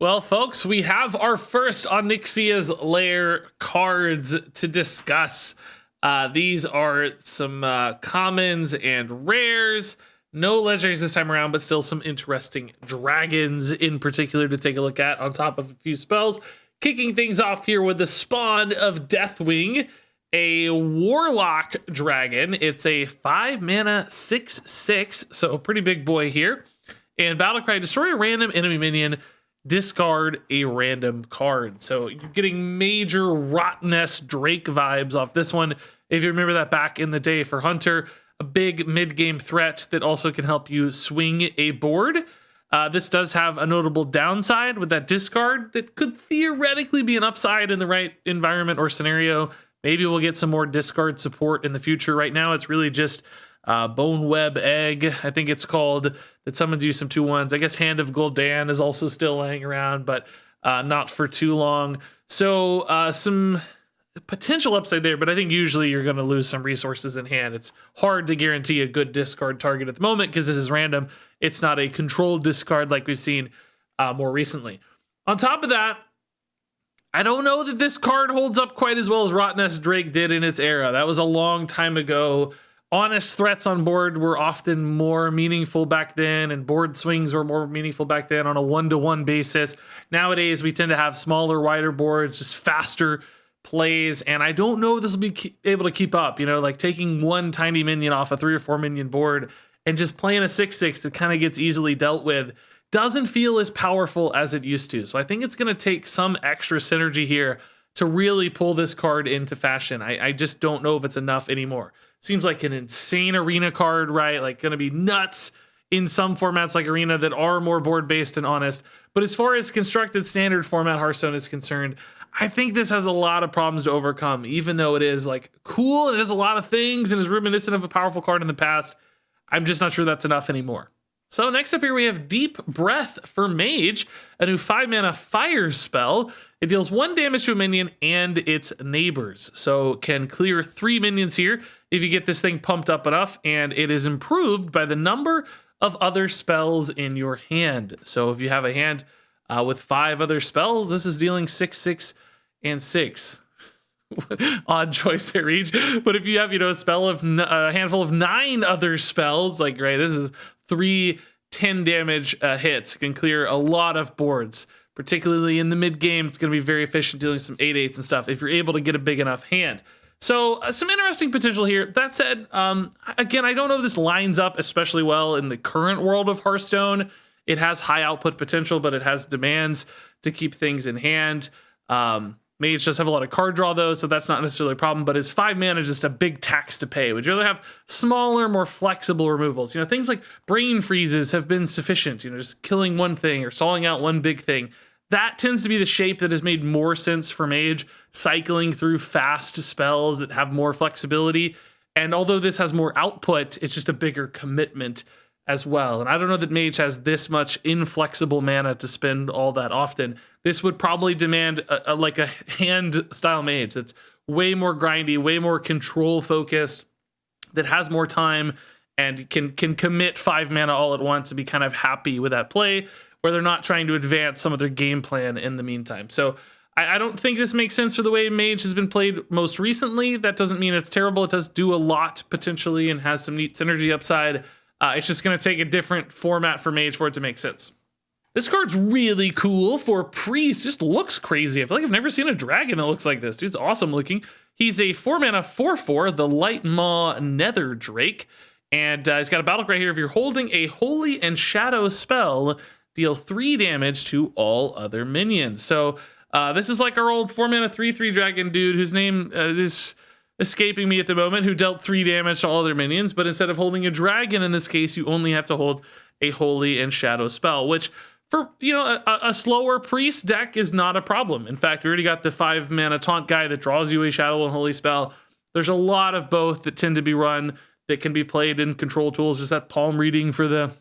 Well, folks, we have our first Onyxia's Lair cards to discuss. These are some commons and rares. No legendaries this time around, but still some interesting dragons in particular to take a look at on top of a few spells. Kicking things off here with the Spawn of Deathwing, a Warlock dragon. It's a 5 mana 6/6, so a pretty big boy here. And Battlecry, destroy a random enemy minion, discard a random card. So you're getting major Rottennest Drake vibes off this one. If you remember that back in the day for Hunter, a big mid-game threat that also can help you swing a board. This does have a notable downside with that discard that could theoretically be an upside in the right environment or scenario. Maybe we'll get some more discard support in the future. Right now, it's really just Bone Web Egg, I think it's called, that summons you some 2/1s. I guess Hand of Gul'dan is also still laying around, but not for too long. So some potential upside there, but I think usually you're going to lose some resources in hand. It's hard to guarantee a good discard target at the moment because this is random. It's not a controlled discard like we've seen more recently. On top of that, I don't know that this card holds up quite as well as Rottennest Drake did in its era. That was a long time ago. Honest threats on board were often more meaningful back then, and board swings were more meaningful back then on a 1-to-1 basis. Nowadays, we tend to have smaller, wider boards, just faster plays, and I don't know if this will be able to keep up. You know, like taking one tiny minion off a 3 or 4 minion board and just playing a 6/6 that kind of gets easily dealt with doesn't feel as powerful as it used to. So I think it's going to take some extra synergy here to really pull this card into fashion. I just don't know if it's enough anymore. Seems like an insane arena card, right? Like going to be nuts in some formats like Arena that are more board-based and honest. But as far as constructed standard format Hearthstone is concerned, I think this has a lot of problems to overcome, even though it is like cool and it has a lot of things and is reminiscent of a powerful card in the past. I'm just not sure that's enough anymore. So next up here we have Deep Breath for Mage, a new 5 mana fire spell. It deals 1 damage to a minion and its neighbors. So can clear 3 minions here if you get this thing pumped up enough, and it is improved by the number of other spells in your hand. So if you have a hand with 5 other spells, this is dealing 6, 6, and 6. Odd choice there, Reach. But if you have, a spell of a handful of 9 other spells, like, right, this is 3 10 damage hits. It can clear a lot of boards, particularly in the mid game. It's going to be very efficient dealing some 8/8s and stuff if you're able to get a big enough hand. So some interesting potential here. That said, again, I don't know if this lines up especially well in the current world of Hearthstone. It has high output potential, but it has demands to keep things in hand. Mage does have a lot of card draw, though, so that's not necessarily a problem. But his 5 mana is just a big tax to pay. Would you rather have smaller, more flexible removals? Things like brain freezes have been sufficient. Just killing one thing or stalling out one big thing. That tends to be the shape that has made more sense for Mage, cycling through fast spells that have more flexibility. And although this has more output, it's just a bigger commitment as well. And I don't know that Mage has this much inflexible mana to spend all that often. This would probably demand like a hand style Mage that's way more grindy, way more control focused, that has more time and can commit 5 mana all at once and be kind of happy with that play, where they're not trying to advance some of their game plan in the meantime. So I don't think this makes sense for the way Mage has been played most recently. That doesn't mean it's terrible. It does do a lot potentially and has some neat synergy upside. It's just going to take a different format for Mage for it to make sense. This card's really cool for Priest. Just looks crazy. I feel like I've never seen a dragon that looks like this. Dude's awesome looking. He's a 4 mana 4/4, the Light Maw Nether Drake. And he's got a battle cry here. If you're holding a Holy and Shadow spell, deal 3 damage to all other minions. So this is like our old 4 mana 3/3 dragon dude whose name is escaping me at the moment, who dealt 3 damage to all other minions. But instead of holding a dragon in this case, you only have to hold a Holy and Shadow spell, which for a slower Priest deck is not a problem. In fact, we already got the 5 mana taunt guy that draws you a Shadow and Holy spell. There's a lot of both that tend to be run that can be played in control tools. Just that palm reading for the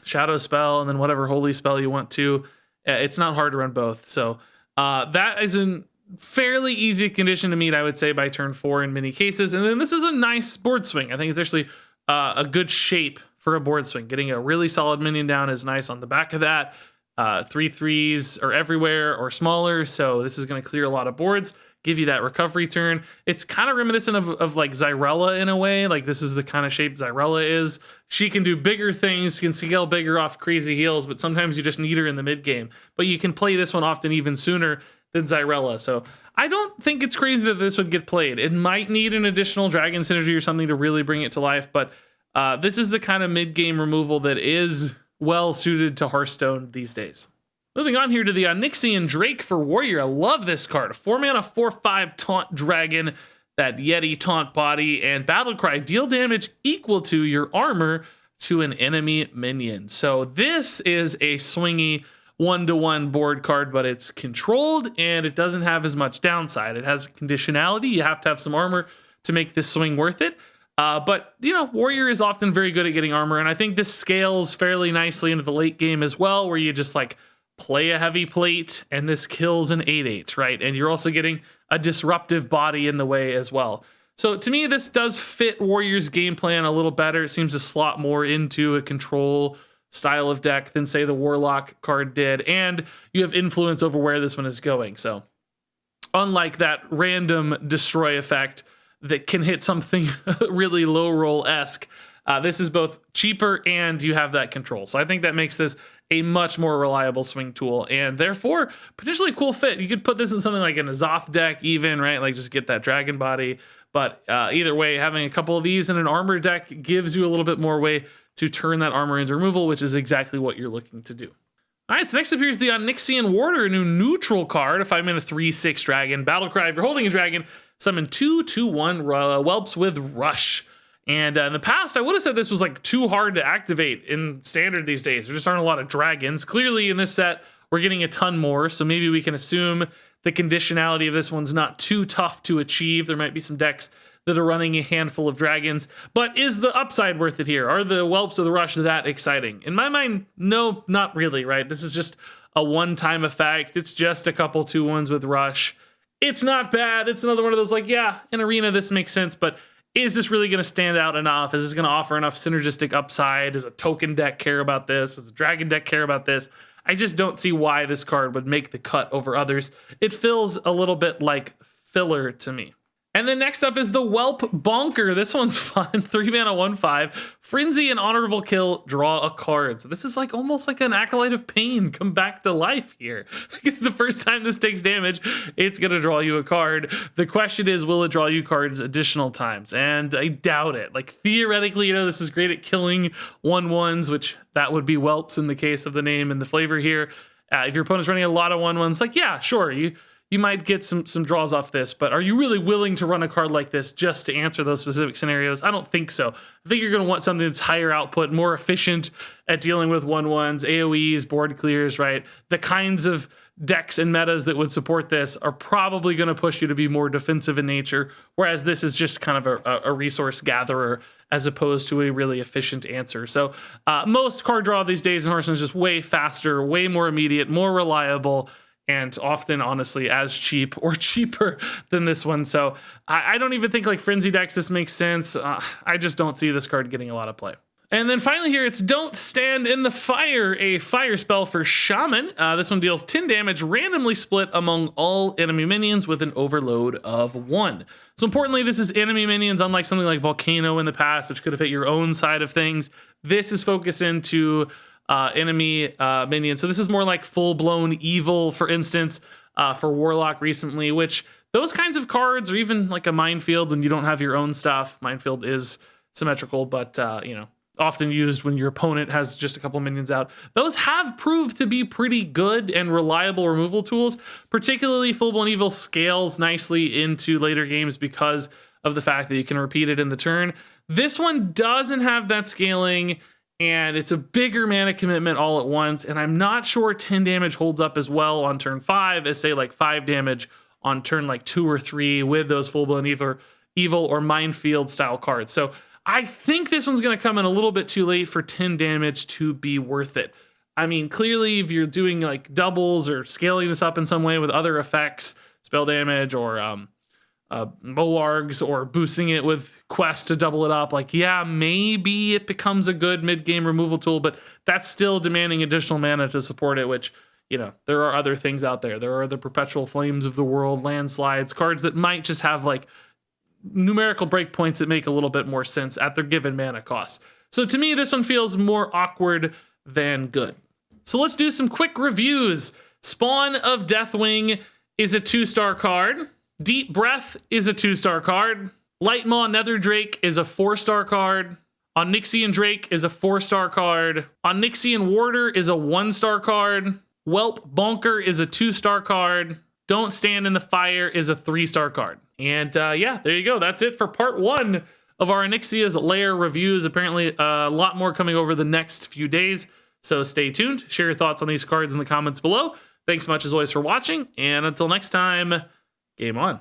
Shadow spell and then whatever Holy spell you want to. It's not hard to run both. So that is a fairly easy condition to meet, I would say, by turn 4 in many cases. And then this is a nice board swing. I think it's actually a good shape for a board swing. Getting a really solid minion down is nice on the back of that. 3/3s are everywhere or smaller, so this is going to clear a lot of boards, give you that recovery turn. It's kind of reminiscent of like Xyrella in a way. Like this is the kind of shape Xyrella is. She can do bigger things, can scale bigger off crazy heals, but sometimes you just need her in the mid game. But you can play this one often even sooner than Xyrella. So I don't think it's crazy that this would get played. It might need an additional dragon synergy or something to really bring it to life, but this is the kind of mid game removal that is well suited to Hearthstone these days. Moving on here to the Onyxian Drake for Warrior. I love this card. 4 mana, 4/5 taunt dragon, that Yeti taunt body, and battle cry. Deal damage equal to your armor to an enemy minion. So this is a swingy 1-to-1 board card, but it's controlled and it doesn't have as much downside. It has conditionality. You have to have some armor to make this swing worth it. But, you know, Warrior is often very good at getting armor, and I think this scales fairly nicely into the late game as well, where you just like play a heavy plate and this kills an 8/8, right? And you're also getting a disruptive body in the way as well. So to me, this does fit Warrior's game plan a little better. It seems to slot more into a control style of deck than, say, the Warlock card did, and you have influence over where this one is going. So unlike that random destroy effect that can hit something really low roll-esque, this is both cheaper and you have that control. So I think that makes this a much more reliable swing tool, and therefore potentially a cool fit. You could put this in something like an Azoth deck even, right? Like just get that dragon body. But either way, having a couple of these in an armor deck gives you a little bit more way to turn that armor into removal, which is exactly what you're looking to do. All right, so next up here is the Onyxian Warder, a new neutral card, a 5-mana 3/6 dragon. Battle cry, if you're holding a dragon, summon 2/2/1 whelps with rush. And in the past, I would have said this was like too hard to activate in standard these days. There just aren't a lot of dragons. Clearly in this set, we're getting a ton more, so maybe we can assume the conditionality of this one's not too tough to achieve. There might be some decks that are running a handful of dragons, but is the upside worth it here? Are the whelps of the rush that exciting? In my mind, no, not really, right? This is just a one-time effect. It's just a couple 2/1s with rush. It's not bad. It's another one of those like, yeah, in Arena this makes sense, but is this really going to stand out enough? Is this going to offer enough synergistic upside? Does a token deck care about this? Does a dragon deck care about this? I just don't see why this card would make the cut over others. It feels a little bit like filler to me. And then next up is the Whelp Bonker. This one's fun. 3 mana, 1/5. Frenzy and Honorable Kill, draw a card. So this is like almost like an Acolyte of Pain come back to life here. I guess the first time this takes damage, it's going to draw you a card. The question is, will it draw you cards additional times? And I doubt it. Like theoretically, you know, this is great at killing 1/1s, which that would be whelps in the case of the name and the flavor here. If your opponent's running a lot of 1/1s, like, yeah, sure, you might get some draws off this, but are you really willing to run a card like this just to answer those specific scenarios? I don't think so. I think you're going to want something that's higher output, more efficient at dealing with 1/1s, AoEs, board clears, right? The kinds of decks and metas that would support this are probably going to push you to be more defensive in nature, whereas this is just kind of a resource gatherer as opposed to a really efficient answer. So most card draw these days in Hearthstone is just way faster, way more immediate, more reliable, and often, honestly, as cheap or cheaper than this one. So I don't even think like Frenzy decks this makes sense. I just don't see this card getting a lot of play. And then finally here, it's Don't Stand in the Fire, a fire spell for Shaman. This one deals 10 damage, randomly split among all enemy minions with an overload of 1. So importantly, this is enemy minions, unlike something like Volcano in the past, which could have hit your own side of things. This is focused into enemy minions. So this is more like full-blown evil, for instance, for Warlock recently, which those kinds of cards, or even like a Minefield when you don't have your own stuff. Minefield is symmetrical, but you know, often used when your opponent has just a couple minions out. Those have proved to be pretty good and reliable removal tools. Particularly full-blown evil scales nicely into later games because of the fact that you can repeat it in the turn. This one doesn't have that scaling, and it's a bigger mana commitment all at once, and I'm not sure 10 damage holds up as well on turn 5 as, say, like 5 damage on turn like 2 or 3 with those full-blown evil or Minefield style cards. So I think this one's going to come in a little bit too late for 10 damage to be worth it. I mean, clearly, if you're doing like doubles or scaling this up in some way with other effects, spell damage or Moargs or boosting it with Quest to double it up. Like, yeah, maybe it becomes a good mid-game removal tool, but that's still demanding additional mana to support it, which, you know, there are other things out there. There are the Perpetual Flames of the world, landslides, cards that might just have like numerical breakpoints that make a little bit more sense at their given mana cost. So to me, this one feels more awkward than good. So let's do some quick reviews. Spawn of Deathwing is a 2-star card. Deep Breath is a 2-star card. Lightmaw Netherdrake is a 4-star card. Onyxian Drake is a 4-star card. Onyxian Warder is a 1-star card. Whelp Bonker is a 2-star card. Don't Stand in the Fire is a 3-star card. And yeah, there you go. That's it for part 1 of our Onyxia's Lair reviews. Apparently a lot more coming over the next few days. So stay tuned. Share your thoughts on these cards in the comments below. Thanks so much as always for watching. And until next time, game on.